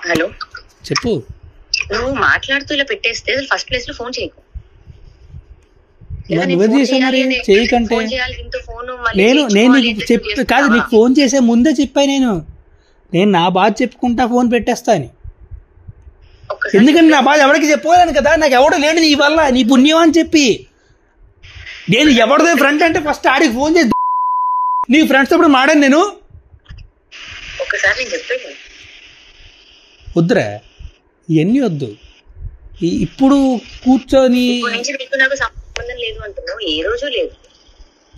Hello చెప్పు. నువ్వు మాట్లాడుతూ ఇలా పెట్టేస్తే ఫస్ట్ ప్లేస్ లో ఫోన్ చేయకు. నువ్వే చేసావు మరి చేయకంటే. నేను నీకు చెప్తా కాదు, నీకు ఫోన్ చేసే ముందే చెప్పా నేను నా బాధ చెప్పుకుంటా ఫోన్ పెట్టేస్తా అని. ఎందుకంటే నా బాధ ఎవరికి చెప్పుకోలేను కదా, నాకు ఎవడో లేడు నీ వల్ల, నీ పుణ్యం అని చెప్పి. నేను ఎవరిదో ఫ్రెండ్ అంటే ఫస్ట్ ఆడికి ఫోన్ చేసి నీ ఫ్రెండ్స్ అప్పుడు మాడాను నేను. వద్దురా ఇవన్నీ వద్దు. ఇప్పుడు కూర్చొని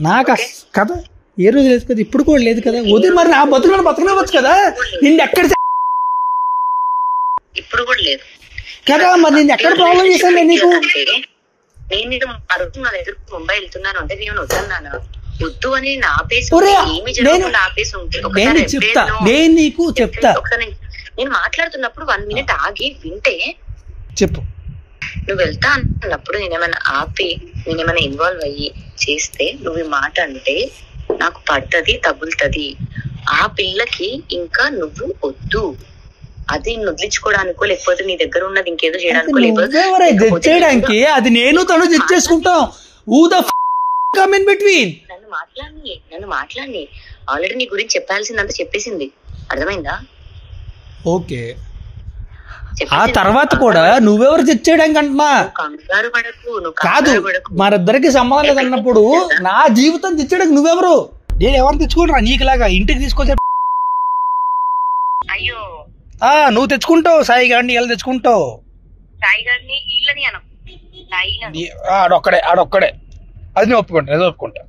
నాకు కదా ఏ రోజు లేదు కదా, ఇప్పుడు కూడా లేదు కదా. వదిలి మరి నా బతుకునివ్వచ్చు కదా. నిన్ను ఎక్కడ ఇప్పుడు కూడా లేదు కదా, మరి నేను ఎక్కడ ప్రాబ్లం చేశాను నీకు? నేను నా దగ్గర ముంబై వెళ్తున్నాను అంటే నేను వద్దన్నాను. వద్దు అని నా ఆపేసి నేను చెప్తా, నేను నీకు చెప్తా. నేను మాట్లాడుతున్నప్పుడు 1 minute ఆగి వింటే చెప్పు. నువ్వు వెళ్తా అన్నప్పుడు నేనేమైనా ఆపి నేనేమైనా ఇన్వాల్వ్ అయ్యి చేస్తే నువ్వు ఈ మాట అంటే నాకు పడుతుంది, తగులుతుంది. ఆ పిల్లకి ఇంకా నువ్వు వద్దు, అది వదిలించుకోవడానికో లేకపోతే నీ దగ్గర ఉన్నది ఇంకేదో చేయడానికో చేయడానికి అది నేను తను జడ్జ్ చేసుకుంటాం. నన్ను మాట్లాడి ఆల్రెడీ నీ గురించి చెప్పాల్సిందంతా చెప్పేసింది, అర్థమైందా? ఓకే, ఆ తర్వాత కూడా నువ్వెవరు జడ్జ్ చేయడానికి అంటున్నా కాదు. మరిద్దరికి సంబంధం లేదన్నప్పుడు నా జీవితం తెచ్చడానికి నువ్వెవరు? నేను ఎవరు తెచ్చుకుంటా నీకులాగా ఇంటికి తీసుకొచ్చా? అయ్యో నువ్వు తెచ్చుకుంటావు, సాయి గారిని ఎలా తెచ్చుకుంటావు? ఆడొక్కడే అది నేను ఒప్పుకుంటా.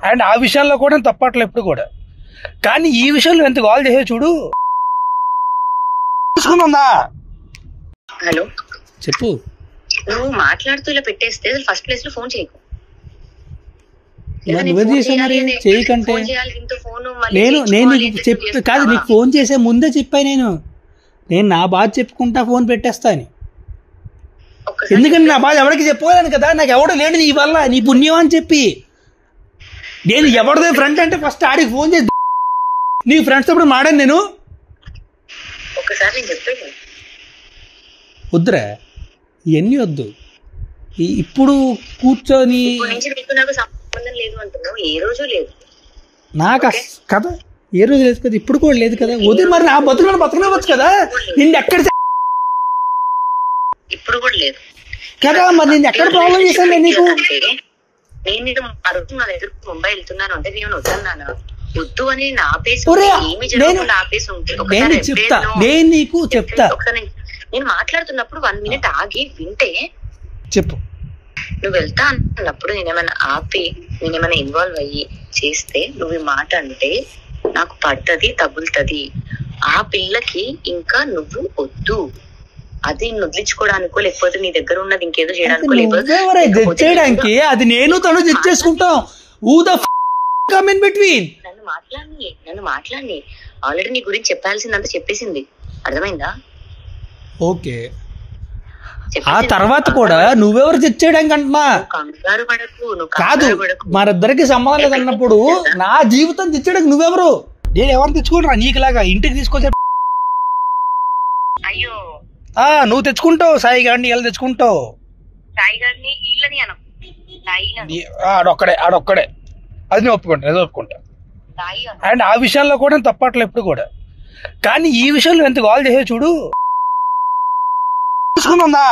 అండ్ ఆ విషయాల్లో కూడా తప్పట్లే ఎప్పుడు కూడా. కానీ ఈ విషయంలో ఎంత కాల్ చేసే చూడు. తీసుకుందా? హలో చెప్పు. నువ్వు మాట్లాడుతూ ఇలా పెట్టేస్తే ఫస్ట్ ప్లేస్ లో ఫోన్ చేయకు. నువ్వే చేసావు మరి చేయకంటే. నేను నీకు చెప్తా కాదు, నీకు ఫోన్ చేసే ముందే చెప్పా నేను నా బాధ చెప్పుకుంటా ఫోన్ పెట్టేస్తా అని. ఎందుకంటే నా బాధ ఎవరికి చెప్పుకోలేను కదా, నాకు ఎవడో లేడు నీ వల్ల, నీ పుణ్యం అని చెప్పి. నేను ఎవరిదో ఫ్రెండ్ అంటే ఫస్ట్ ఆడికి ఫోన్ చేసి నీ ఫ్రెండ్స్ అప్పుడు మాడాను నేను. వద్దురా ఇవన్నీ వద్దు. ఇప్పుడు కూర్చొని నాకు కదా ఏ రోజు లేదు కదా, ఇప్పుడు కూడా లేదు కదా. వదిలి మరి నా బతుకునివ్వచ్చు కదా. నిన్ను ఎక్కడ ఇప్పుడు కూడా లేదు కదా, మరి నేను ఎక్కడ ప్రాబ్లం చేశాను నీకు? నేను నా దగ్గర ముంబై వెళ్తున్నాను అంటే నేను వద్దన్నాను. వద్దు అని నా ఆపేసి నేను చెప్తా, నేను నీకు చెప్తా. నేను మాట్లాడుతున్నప్పుడు 1 minute ఆగి వింటే చెప్పు. నువ్వు వెళ్తా అన్నప్పుడు నేనేమైనా ఆపి నేనేమైనా ఇన్వాల్వ్ అయ్యి చేస్తే నువ్వు ఈ మాట అంటే నాకు పడుతుంది, తగులుతుంది. ఆ పిల్లకి ఇంకా నువ్వు వద్దు, అది వదిలించుకోవడానికో లేకపోతే నీ దగ్గర ఉన్నది ఇంకేదో చేయడానికో చేయడానికి అది నేను తను జడ్జ్ చేసుకుంటాం. నన్ను మాట్లాడి ఆల్రెడీ నీ గురించి చెప్పాల్సిందంతా చెప్పేసింది, అర్థమైందా? ఓకే, ఆ తర్వాత కూడా నువ్వెవరు జడ్జ్ చేయడానికి అంటున్నా కాదు. మరిద్దరికి సంబంధం లేదన్నప్పుడు నా జీవితం తెచ్చడానికి నువ్వెవరు? నేను ఎవరు తెచ్చుకుంటా నీకులాగా ఇంటికి తీసుకొచ్చా? అయ్యో నువ్వు తెచ్చుకుంటావు, సాయి గారిని ఎలా తెచ్చుకుంటావు? ఆడొక్కడే అది నేను ఒప్పుకుంటా. అండ్ ఆ విషయాల్లో కూడా తప్పట్లే ఎప్పుడు కూడా. కానీ ఈ విషయంలో ఎంత కాల్ చేసే చూడు. తీసుకుందా?